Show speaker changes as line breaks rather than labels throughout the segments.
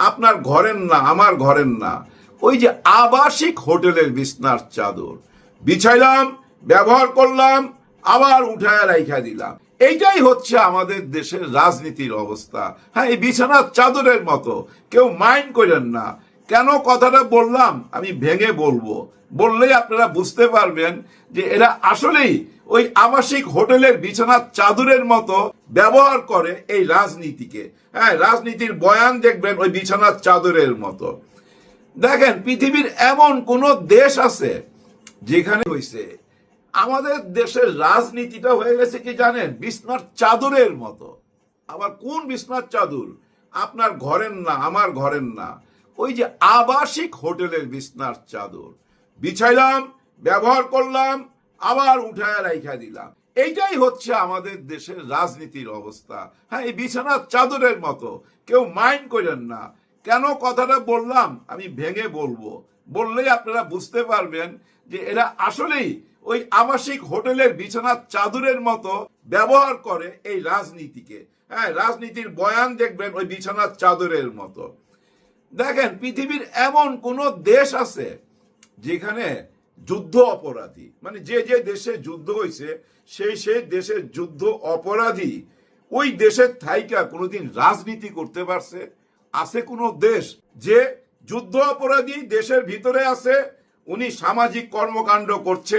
আপনার ঘরের না, আমার ঘরের না, ওই যে আবাসিক হোটেলের বিছনার চাদর বিছাইলাম, ব্যবহার করলাম, আবার উঠায় রাইখা দিলাম। এইটাই হচ্ছে আমাদের দেশের রাজনীতির অবস্থা। হ্যাঁ, এই বিছানার চাদরের মতো, কেউ মাইন্ড করেন না। কেন কথাটা বললাম আমি ভেঙে বলবো, বললেই আপনারা বুঝতে পারবেন যে এরা আসলেই ওই আবাসিক হোটেলের বিছানার চাদরের মতো ব্যবহার করে এই রাজনীতিকে। হ্যাঁ, রাজনীতির বয়ান দেখবেন ওই বিছানার চাদরের মতো। দেখেন, পৃথিবীর এমন কোন দেশ আছে যেখানে হয়েছে আমাদের দেশের রাজনীতিটা হয়ে গেছে কি জানেন, বিছনার চাদরের মতো। আবার কোন বিছনার চাদর? আপনার ঘরের না, আমার ঘরের না, ওই যে আবাসিক হোটেলের বিছনার চাদর বিছাইলাম, ব্যবহার করলাম, আবার উঠায় রাইখা দিলাম। এইটাই হচ্ছে আমাদের দেশের রাজনীতির অবস্থা। হ্যাঁ, এই বিছানার চাদরের মতো, কেউ মাইন্ড করেন না। কেন কথাটা বললাম আমি ভেঙে বলবো, বললেই আপনারা বুঝতে পারবেন যে এরা আসলেই ওই আবাসিক হোটেলের বিছানার চাদরের মতো ব্যবহার করে এই রাজনীতিকে। হ্যাঁ, রাজনীতির বয়ান দেখবেন ওই বিছানার চাদরের মতো। দেখেন, পৃথিবীর এমন কোন দেশ আছে যেখানে যুদ্ধ অপরাধী, মানে যে যে দেশে যুদ্ধ হয়েছে সেই দেশের যুদ্ধ অপরাধী ওই দেশের থাইকা কোনোদিন রাজনীতি করতে পারছে? আছে কোন দেশ যে যুদ্ধ অপরাধী দেশের ভিতরে আছে, উনি সামাজিক কর্মকাণ্ড করছে,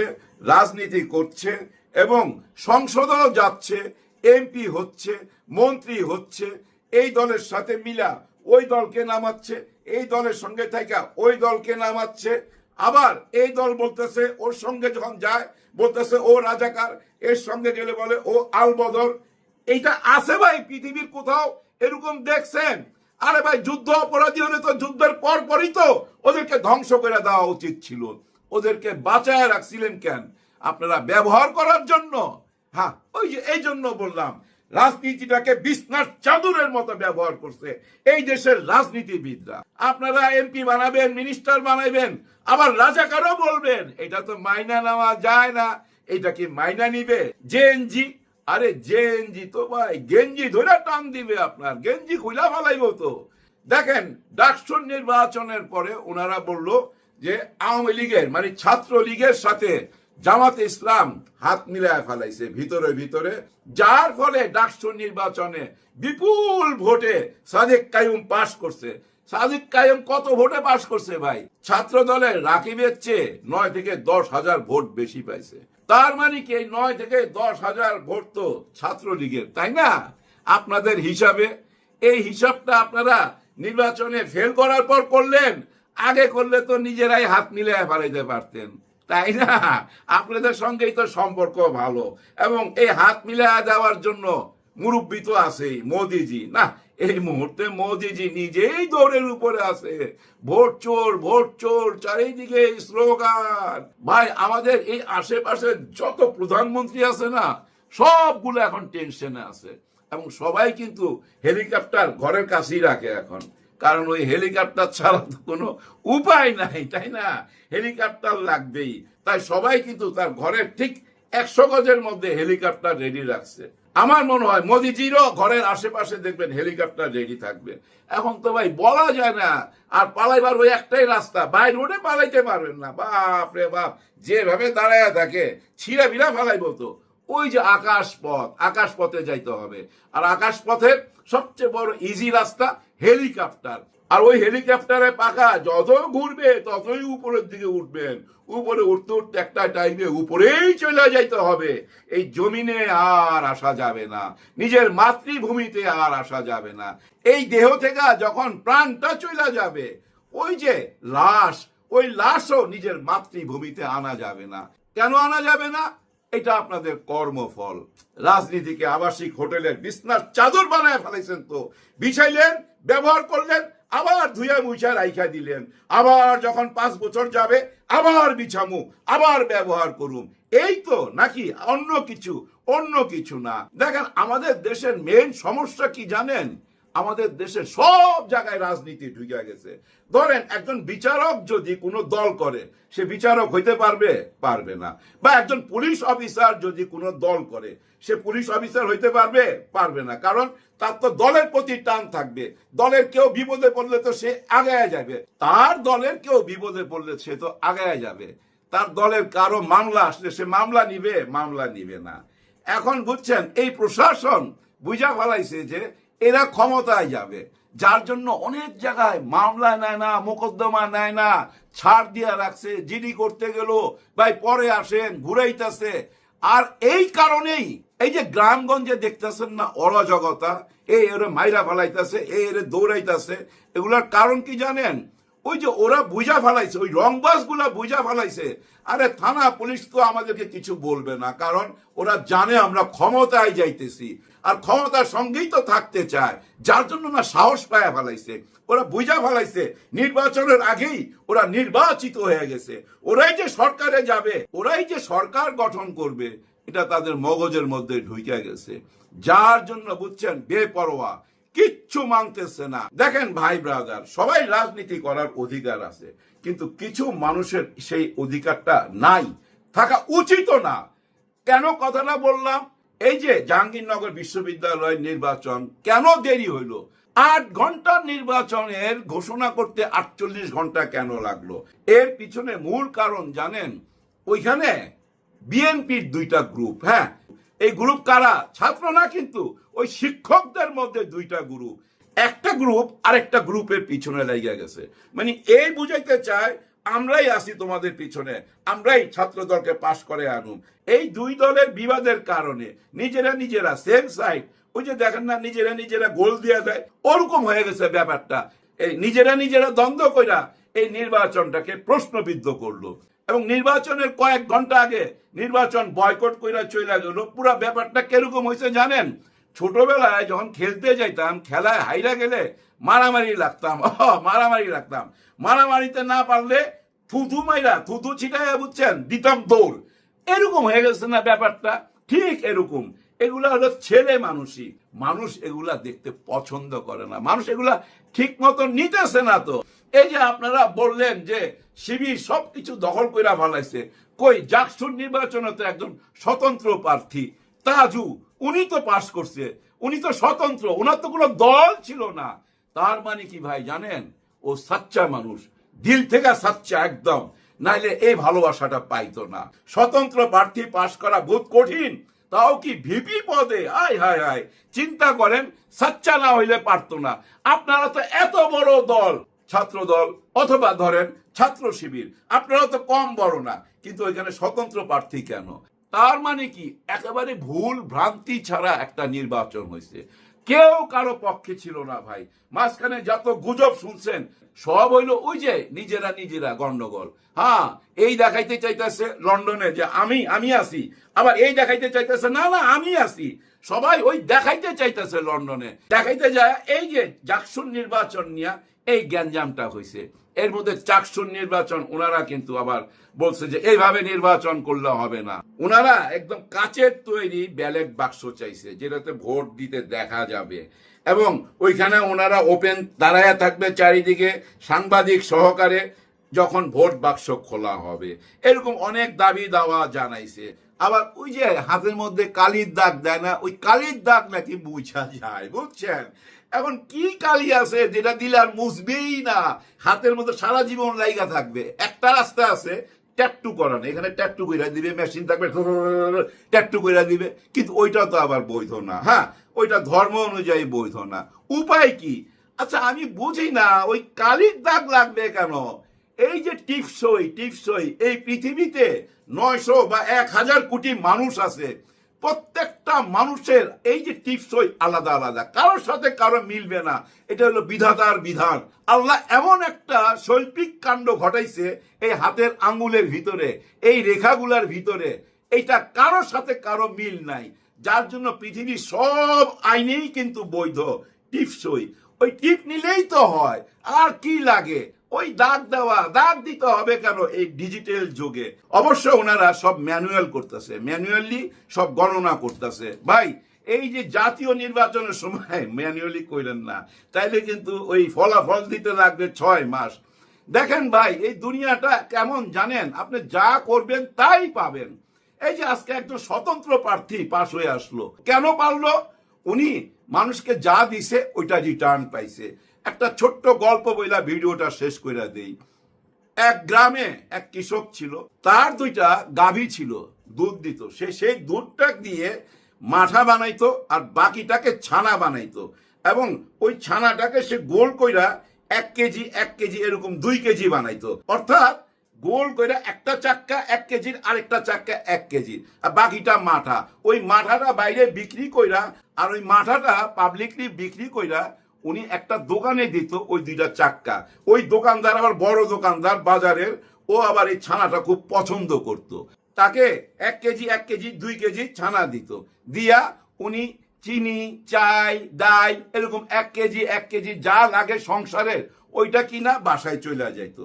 রাজনীতি করছে এবং সংসদেও যাচ্ছে, এমপি হচ্ছে, মন্ত্রী হচ্ছে, এই দলের সাথে মিলা ওই দলকে নামাচ্ছে, এই দলের সঙ্গে থাকা ওই দলকে নামাচ্ছে, আবার এই দল বলতেছে ওর সঙ্গে যখন যায় বলতেছে ও রাজাকার, এর সঙ্গে গেলে বলে ও আলবদর। এইটা আছে ভাই পৃথিবীর কোথাও এরকম দেখছেন? আরে ভাই, যুদ্ধ অপরাধী হলে তো যুদ্ধের পরই তো ওদেরকে ধ্বংস করে দেওয়া উচিত ছিল। ওদেরকে বাঁচায় রাখছিলেন কেন? আপনারা ব্যবহার করার জন্য। হ্যাঁ, ওই যে এই জন্য বললাম, রাজনীতিটাকে বিছনার চাদরের মতো ব্যবহার করছে এই দেশের রাজনীতিবিদরা। আপনারা এমপি বানাবেন, মিনিস্টার বানাবেন, আবার রাজাকারও বলবেন। এটা তো মাইনা নেওয়া যায় না। এটা কি মাইনা নিবে? জেএনজি, আরে জেএনজি তো ভাই গেঞ্জি ধরে টান দিবে, আপনার গেঞ্জি খুলা ফালাইব তো। দেখেন, ডাকসু নির্বাচনের পরে ওনারা বলল যে আওয়ামী লীগের মানে ছাত্র লীগের সাথে জামাতে ইসলাম হাত মিলায় ফেলাইছে ভিতরে ভিতরে, যার ফলে ডাকসু নির্বাচনে বিপুল ভোটে সাদেক কাইয়ুম পাশ করছে। সাদেক কাইয়ুম কত ভোটে পাশ করছে ভাই? ছাত্র দলের রাকিবের চেয়ে 9 থেকে 10,000 ভোট বেশি পাইছে। তার মানে কি এই 9 থেকে 10,000 ভোট তো ছাত্র লীগের, তাই না? আপনাদের হিসাবে এই হিসাবটা আপনারা নির্বাচনে ফেল করার পর করলেন। আগে করলে তো নিজেরাই হাত মিলিয়ে ফেলাইতে পারতেন, তাই না? আপনাদের সঙ্গেই তো সম্পর্ক ভালো, এবং এই হাত মিলিয়ে দেওয়ার জন্য মুরব্বী তো আছেই, মোদিজি। না, এই মুহূর্তে মোদিজি নিজেই দৌড়ের উপরে আছে। ভোট চোর, ভোট চোর, চারিদিকে স্লোগান। ভাই, আমাদের এই আশেপাশে যত প্রধানমন্ত্রী আছে না, সবগুলো এখন টেনশনে আছে, এবং সবাই কিন্তু হেলিকপ্টার ঘরের কাছেই রাখে এখন। কারণ ওই হেলিকপ্টার ছাড়া তো কোনো উপায় নাই, তাই না? হেলিকপ্টার লাগবেই। তাই সবাই কিন্তু তার ঘরের ঠিক 100 গজের মধ্যে হেলিকপ্টার রেডি রাখছে। আমার মনে হয় মোদিজিরও ঘরের আশেপাশে দেখবেন হেলিকপ্টার রেডি থাকবে। এখন তো ভাই বলা যায় না, আর পালাইবার ওই একটাই রাস্তা, বাই রোডে পালাইতে পারবেন না। বাপ রে বাপ, যেভাবে দাঁড়ায় থাকে ছিঁড়া বিড়া ফালাইবো তো। ওই যে আকাশ পথে যাইতে হবে, আর আকাশ পথের সবচেয়ে বড় ইজি রাস্তা হেলিকপ্টার। আর ওই হেলিকপ্টারে পাখা যত ঘুরবে ততই উপরের দিকে উঠবেন। উপরে উঠতে উঠতে একটা টাইমে উপরেই চলে যাইতে হবে। এই জমিনে আর আসা যাবে না, নিজের মাতৃভূমিতে আর আসা যাবে না। এই দেহ থেকে যখন প্রাণটা চলে যাবে, ওই যে লাশ, ওই লাশও নিজের মাতৃভূমিতে আনা যাবে না। কেন আনা যাবে না? এটা আপনাদের কর্মফল। রাজনীতিকে আবাসিক হোটেলের বিছনার চাদর বানায় ফেলাইছেন তো। বিছাইলেন, ব্যবহার করলেন, আবার ধুয়ে মুছা রাইখা দিলেন। আবার যখন 5 বছর যাবে আবার বিছামু, আবার ব্যবহার করুম। এই তো নাকি অন্য কিছু? অন্য কিছু না। দেখেন, আমাদের দেশের মেইন সমস্যা কি জানেন? আমাদের দেশে সব জায়গায় রাজনীতি ঢুকে গেছে। ধরেন একজন বিচারক যদি কোনো দল করে, সে বিচারক হইতে পারবে? পারবে না। বা একজন পুলিশ অফিসার যদি কোনো দল করে, সে পুলিশ অফিসার হইতে পারবে? পারবে না। কারণ তার তো দলের প্রতি টান থাকবে। দলের কেউ বিপদে পড়লে তো সে আগায় যাবে, তার দলের কেউ বিপদে পড়লে সে তো আগায় যাবে। তার দলের কারো মামলা আসলে সে মামলা নিবে? মামলা নিবে না। এখন বুঝছেন, এই প্রশাসন বুঝা ফেলাইছে যে এরা ক্ষমতায় যাবে, যার জন্য অনেক জায়গায় মামলা নেয় না, মোকদ্দমা নেয় না, ছাড় দিয়া রাখছে। জিডি করতে গেল ভাই পরে আসেন, ঘুরাইতেছে। আর এই কারণেই এই যে গ্রামগঞ্জে দেখতেছেন না অরাজকতা, এই এরা মাইরা ফেলাইতেছে, এই এরা দৌড়াইতেছে, এগুলার কারণ কি জানেন? ওই যে ওরা বুঝা ফেলাইছে, ওই রংবাজ গুলা বুঝা ফেলাইছে। আরে থানা পুলিশ তো আমাদেরকে কিছু বলবে না, কারণ ওরা জানে আমরা ক্ষমতায় যাইতেছি, আর ক্ষমতার সঙ্গেই তো থাকতে চায়, যার জন্য না সাহস পায়া ফেলাইছে। ওরা বুঝা ফেলাইছে নির্বাচনের আগেই ওরা নির্বাচিত হয়ে গেছে, ওরাই যে সরকারে যাবে, ওরাই যে সরকার গঠন করবে, এটা তাদের মগজের মধ্যে ঢুকে গেছে। যার জন্য বুঝছেন বেপরোয়া, কিচ্ছু মানতেছে না। দেখেন ভাই ব্রাদার, সবাই রাজনীতি করার অধিকার আছে, কিন্তু কিছু মানুষের সেই অধিকারটা নাই, থাকা উচিত না। কেন কথাটা বললাম? এই যে জাহাঙ্গীরনগর বিশ্ববিদ্যালয়ের নির্বাচন কেন দেরি হইল? 8 ঘন্টার নির্বাচনের ঘোষণা করতে 48 ঘন্টা কেন লাগলো? এর পিছনে মূল কারণ জানেন? ওইখানে বিএনপির 2টা গ্রুপ, হ্যাঁ, এই গ্রুপ কারা? ছাত্র না, কিন্তু ওই শিক্ষকদের মধ্যে 2টা গ্রুপ, একটা গ্রুপ আরেকটা গ্রুপের পিছনে লেগে গেছে। মানে এই বুঝাইতে চায় আমরাই আছি তোমাদের পিছনে, আমরাই ছাত্র দলকে পাশ করে আনুম। এই 2 দলের বিবাদের কারণে নিজেরা সেম সাইড, ওই যে দেখেন না নিজেরা গোল দিয়ে দেয়, ওরকম হয়ে গেছে ব্যাপারটা। এই নিজেরা দ্বন্দ্ব কইরা এই নির্বাচনটাকে প্রশ্নবিদ্ধ করলো, এবং নির্বাচনের কয়েক ঘন্টা আগে নির্বাচন বয়কট কইরা চলে গেল। পুরো ব্যাপারটা কিরকম হয়েছে জানেন? ছোটবেলায় যখন খেলতে যাইতাম, খেলায় হাইরা গেলে মারামারি লাগতাম, মারামারিতে না পারলে থুতু ছিটাইয়া বুঝছেন দিতাম দৌড়। এরকম হয়ে গেছে না ব্যাপারটা? ঠিক এরকম। এগুলা হলো ছেলে মানুষই, মানুষ এগুলা দেখতে পছন্দ করে না, মানুষ এগুলা ঠিক মতো নিতেছে না। তো এই যে আপনারা বললেন যে শিবির সবকিছু দখল কইরা ফেলাইছে, কই জাকসুর নির্বাচনে তো একজন স্বতন্ত্র প্রার্থী তাজু, উনি তো পাশ করছে, উনি তো স্বতন্ত্র, ওনার তো কোনো দল ছিল না। তার মানে কি ভাই জানেন? ও সাচ্চা মানুষ, দিল থেকে সাচ্চা একদম, নাইলে এই ভালোবাসাটা পাইতো না। স্বতন্ত্র প্রার্থী পাশ করা বহুত কঠিন, তাও কি ভিপি পদে? আয় হায় হায়, চিন্তা করেন, সাচ্চা না হইলে পারতো না। আপনারা তো এত বড় দল, ছাত্র দল অথবা ধরেন ছাত্র শিবির, আপনারা তো কম বড় না, কিন্তু এখানে স্বতন্ত্র প্রার্থী কেন? তার মানে কি একেবারে ভুল ভ্রান্তি ছাড়া একটা নির্বাচন হয়েছে, কেউ কারো পক্ষে ছিল না ভাই। মাঝখানে যত গুজব শুনছেন সব হইলো ওই যে নিজেরা গন্ডগোল। হ্যাঁ, এই দেখাইতে চাইতেছে লন্ডনে যে আমি আছি, আবার এই দেখাইতে চাইতেছে না আমি আছি। সবাই ওই দেখাইতে চাইতেছে লন্ডনে, দেখাইতে যায় এই যে জাকসুর নির্বাচন নিয়ে এই গ্যাঞ্জামটা হয়েছে। এর মধ্যে চাকসুর নির্বাচন ওনারা কিন্তু আবার বলছে যে এইভাবে নির্বাচন করলে হবে না। ওনারা একদম কাচের তৈরি ব্যালট বাক্স চাইছে, যেটাতে ভোট দিতে দেখা যাবে, এবং ওইখানে ওনারা ওপেন দাঁড়ায়া থাকবে চারিদিকে সাংবাদিক সহকারে যখন ভোট বাক্স খোলা হবে। এরকম অনেক দাবি দাওয়া জানাইছে। আবার ওই যে হাতের মধ্যে কালির দাগ দেয় না, ওই কালির দাগ নাকি বুঝা যায়, বুঝছেন? এখন কি কালি আছে যেটা দিলে আর মুছবেই না, হাতের মধ্যে সারা জীবন লাইগা থাকবে? একটা রাস্তা আছে ট্যাটু করানো, এখানে ট্যাটু কইরা দিবে, মেশিন থাকবে ট্যাটু কইরা দিবে, কিন্তু ওইটা তো আবার বৈধ না। হ্যাঁ, ওইটা ধর্ম অনুযায়ী বৈধ না। উপায় কি? আচ্ছা আমি বুঝি না ওই কালির দাগ লাগবে কেন? এই যে টিপসই এই পৃথিবীতে 900 বা 1000 কোটি মানুষ আছে, প্রত্যেকটা মানুষের এই যে টিপসই আলাদা, কারোর সাথে কারো মিলবে না। এটা হলো বিধাতার বিধান। আল্লাহ এমন একটা শৈল্পিক কাণ্ড ঘটাইছে এই হাতের আঙ্গুলের ভিতরে, এই রেখাগুলার ভিতরে, এইটা কারোর সাথে কারো মিল নাই, যার জন্য পৃথিবীর সব আইনেই কিন্তু বৈধ টিপসই। ওই টিপ নিলেই তো হয়, আর কি লাগে? ওই দাগ দিতে হবে কেন এই ডিজিটাল যুগে? অবশ্য ওনারা সব ম্যানুয়ালি সব গণনা করতেছে। ভাই এই যে জাতীয় নির্বাচনের সময় ম্যানুয়ালি কইলেন না, তাইলে কিন্তু ওই ফলাফল দিতে লাগবে 6 মাস। দেখেন ভাই, এই দুনিয়াটা কেমন জানেন, আপনি যা করবেন তাই পাবেন। এই যে আজকে একজন স্বতন্ত্র প্রার্থী পাশ হয়ে আসলো, কেন পারলো? উনি মানুষকে যা দিছে ওইটা রিটার্ন পাইছে। একটা ছোট্ট গল্প বইলা ভিডিওটা শেষ করে দেই। এক গ্রামে এক কৃষক ছিল, তার 2টা গাভী ছিল, দুধ দিত। সেই দুধটা দিয়ে মাঠা বানাইতো আর বাকিটাকে ছানা বানাইতো, এবং ওই ছানাটাকে সে গোল কইরা 1 কেজি 1 কেজি এরকম 2 কেজি বানাইতো। অর্থাৎ গোল কইরা একটা চাক্কা 1 কেজির, আরেকটা চাক্কা 1 কেজির, আর বাকিটা মাঠা। ওই মাঠাটা বাইরে বিক্রি কইরা আর ওই মাঠাটা পাবলিকলি বিক্রি কইরা উনি একটা দোকানে দিত ওই 2টা চাক্কা। ওই দোকানদার আবার বড় দোকানদার বাজারের, ও আবার এই ছানাটা খুব পছন্দ করত। তাকে 1 কেজি 1 কেজি 2 কেজি ছানা দিত, দিয়া উনি চিনি, চাই, ডাই এরকম 1 কেজি 1 কেজি যা লাগে সংসারের ওইটা কিনা বাসায় চলে যাইতো।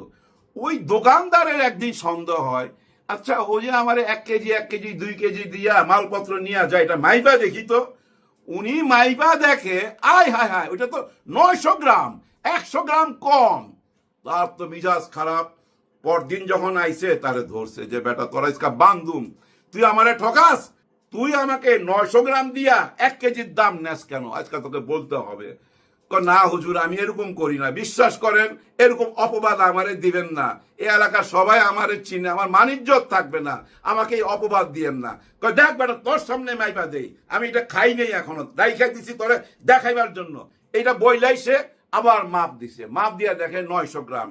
ওই দোকানদারের একদিন সন্দেহ হয়, আচ্ছা ও যে আমার 1 কেজি 1 কেজি 2 কেজি দিয়া মালপত্র নিয়ে যায়, এটা মাইবা দেখি তো। উনি মাইবা দেখে, আয় হায় হায়, ওইটা তো 900 গ্রাম, 100 গ্রাম কম। তার তো মিজাজ খারাপ। পরদিন যখন আইছে তারে ধরছে যে বেটা তোরা ইসকা বান্ধুম, তুই আমারে ঠকাস, তুই আমাকে 900 গ্রাম দিয়া 1 কেজির দাম নেস কেন, আজকে তোকে বলতে হবে। না হুজুর, আমি এরকম করি না, বিশ্বাস করেন এরকম অপবাদ আমারে দিবেন না, এই এলাকার সবাই আমারে চিনে, আমার মানিজ্যত থাকবে না, আমাকে এই অপবাদ দিয়েন না। দেখ বেটা, তোর সামনে মাইপা দেই, আমি এটা খাই নেই এখনো, রাইখা দিছি তোরে দেখাইবার জন্য। এইটা বইলাইছে, আবার মাপ দিছে, মাপ দিয়া দেখে 900 গ্রাম।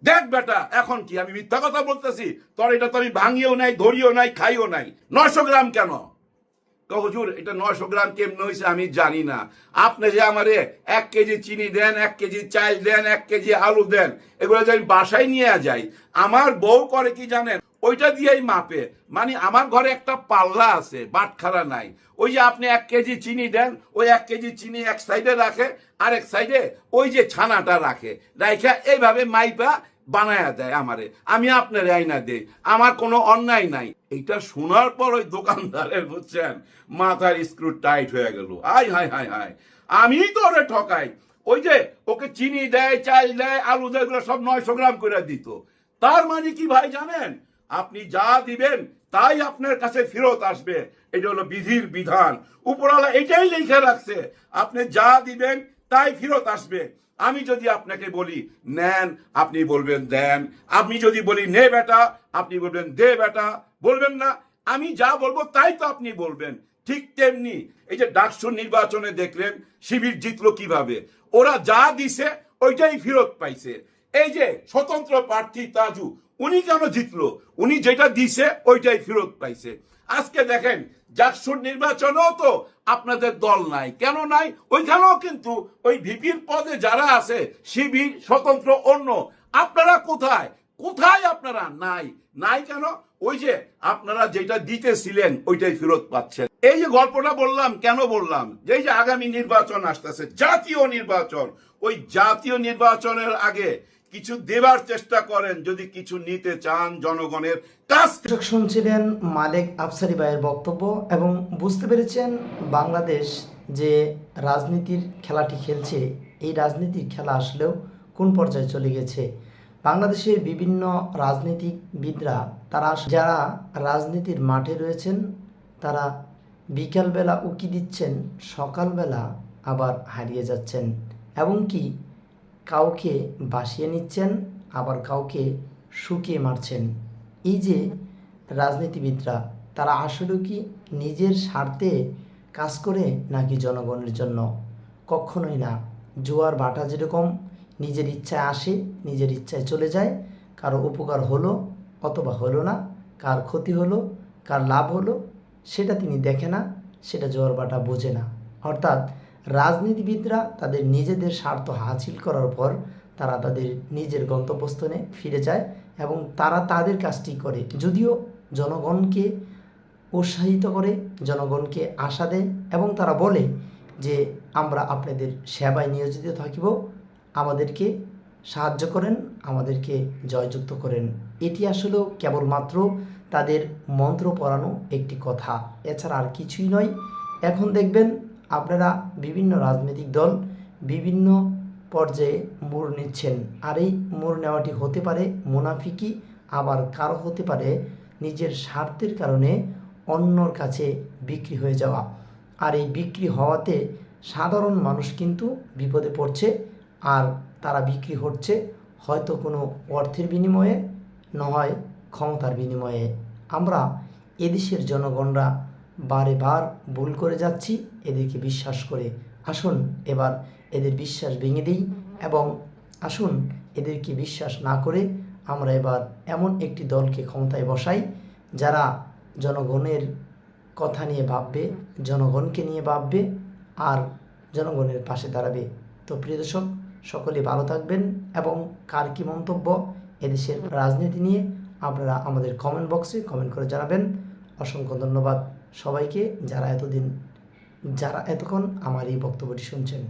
দেখ বেটা, এখন কি আমি মিথ্যা কথা বলতেছি? তোর এটা তো আমি ভাঙিও নাই, ধরিও নাই, খাইও নাই, 900 গ্রাম কেন? হুজুর, এটা 900 গ্রাম কেমনে হয়েছে আমি জানি না, আপনি যে আমারে 1 কেজি চিনি দেন, 1 কেজি চাল দেন, 1 কেজি আলু দেন, এগুলো যে আমি বাসায় নিয়ে যাই, আমার বউ করে কি জানেন, ওইটা দিয়েই মাপে। মানে আমার ঘরে একটা পাল্লা আছে, বাটখারা নাই। ওই যে আপনি 1 কেজি চিনি দেন, ওই 1 কেজি চিনি এক সাইডে রাখে, আর এক সাইডে ওই যে ছানাটা রাখে, রাইখা এইভাবে মাইপা বানায়া দেয় আমারে, আমি আপনার আইনা দেই, আমার কোনো অন্যায় নাই। এটা শোনার পর ওই দোকানদারের, বুঝছেন, মাথার স্ক্রু টাইট হয়ে গেল। আয় হায় হায় হায়, আমি তো ওরে ঠকাই। ওই যে ওকে চিনি দেয়, চাল দেয়, আলু দেয়, এগুলো সব 900 গ্রাম করে দিত। তার মানে কি ভাই জানেন, আপনি যা দিবেন তাই আপনার কাছে ফেরত আসবে। এটা হলো বিধির বিধান, উপরওয়ালা এটাই লিখে রাখছে, আপনি যা দিবেন তাই ফেরত আসবে। আমি যদি আপনাকে বলি নেন, আপনি বলবেন দেন, আমি যদি বলি নে বেটা, আপনি বলবেন দে বেটা, বলবেন না। আমি যা বলবো তাই তো আপনি বলবেন। ঠিক তেমনি এই যে ডাকসু নির্বাচনে দেখলেন শিবির জিতলো কিভাবে, ওরা যা দিছে ওইটাই ফেরত পাইছে। এই যে স্বতন্ত্র প্রার্থী তাজু, উনি কেন জিতলো? উনি যেটা দিছে ওইটাই ফেরত পাইছে। আজকে দেখেন জাকসুর নির্বাচনেও তো আপনাদের দল নাই, কেন নাই? ওইখানেও কিন্তু ওই ভিপির পদে যারা আছে, শিবির, স্বতন্ত্র, অন্য, আপনারা কোথায়? কোথায় আপনারা? নাই। নাই কেন? ওই যে আপনারা যেটা দিতেছিলেন ওইটাই ফেরত পাচ্ছেন। এই যে গল্পটা বললাম, কেন বললাম? যে এই যে আগামী নির্বাচন আসতেছে, জাতীয় নির্বাচন, ওই জাতীয় নির্বাচনের আগে কিছু দেবার চেষ্টা করেন যদি কিছু নিতে চান জনগণের কাছ থেকে।
শুনছিলেন মালেক আফসারি ভাইয়ের বক্তব্য এবং বুঝতে পেরেছেন বাংলাদেশ যে রাজনীতির খেলাটি খেলছে, এই রাজনীতির খেলা আসলেও কোন পর্যায়ে চলে গেছে। বাংলাদেশের বিভিন্ন রাজনীতিবিদরা, যারা রাজনীতির মাঠে রয়েছেন, তারা বিকালবেলা উকি দিচ্ছেন, সকালবেলা আবার হারিয়ে যাচ্ছেন, এবং কি কাউকে বাসিয়ে নিচ্ছেন, আবার কাউকে শুকিয়ে মারছেন। এই যে রাজনীতিবিদরা, তারা আসলে কি নিজের স্বার্থে কাজ করে নাকি জনগণের জন্য? কখনোই না। জোয়ার ভাটা যেরকম নিজের ইচ্ছায় আসে, নিজের ইচ্ছায় চলে যায়, কারো উপকার হলো অথবা হলো না, কার ক্ষতি হলো, কার লাভ হলো, সেটা তিনি দেখে না, সেটা জোয়ার ভাটা বোঝে না। অর্থাৎ রাজনীতিবিদরা তাদের নিজেদের স্বার্থ হাসিল করার পর তারা তাদের নিজের গন্তব্যস্থানে ফিরে যায় এবং তারা তাদের কাজটি করে, যদিও জনগণকে উৎসাহিত করে, জনগণকে আশা দেয় এবং তারা বলে যে আমরা আপনাদের সেবায় নিয়োজিত থাকিব, আমাদেরকে সাহায্য করেন, আমাদেরকে জয়যুক্ত করেন। এটি আসলেও কেবলমাত্র তাদের মন্ত্র পড়ানো একটি কথা, এছাড়া আর কিছুই নয়। এখন দেখবেন আপনারা বিভিন্ন রাজনৈতিক দল বিভিন্ন পর্যায়ে মোড় নিচ্ছেন, আর এই মোড় নেওয়াটি হতে পারে মুনাফিকি, আবার কারো হতে পারে নিজের স্বার্থের কারণে অন্যর কাছে বিক্রি হয়ে যাওয়া। আর এই বিক্রি হওয়াতে সাধারণ মানুষ কিন্তু বিপদে পড়ছে, আর তারা বিক্রি হচ্ছে হয়তো কোনো অর্থের বিনিময়ে, নয় ক্ষমতার বিনিময়ে। আমরা এদেশের জনগণরা বারে বার ভুল করে যাচ্ছি এদেরকে বিশ্বাস করে। আসুন এবার এদের বিশ্বাস ভেঙে দিই, এবং আসুন এদেরকে বিশ্বাস না করে আমরা এবার এমন একটি দলকে ক্ষমতায় বসাই যারা জনগণের কথা নিয়ে ভাববে, জনগণকে নিয়ে ভাববে, আর জনগণের পাশে দাঁড়াবে। তো প্রিয় দর্শক, সকলে ভালো থাকবেন, এবং কার কী মন্তব্য এদেশের রাজনীতি নিয়ে আপনারা আমাদের কমেন্ট বক্সে কমেন্ট করে জানাবেন। অসংখ্য ধন্যবাদ সবাইকে যারা এতক্ষণ আমার এই বক্তব্যটি শুনছেন।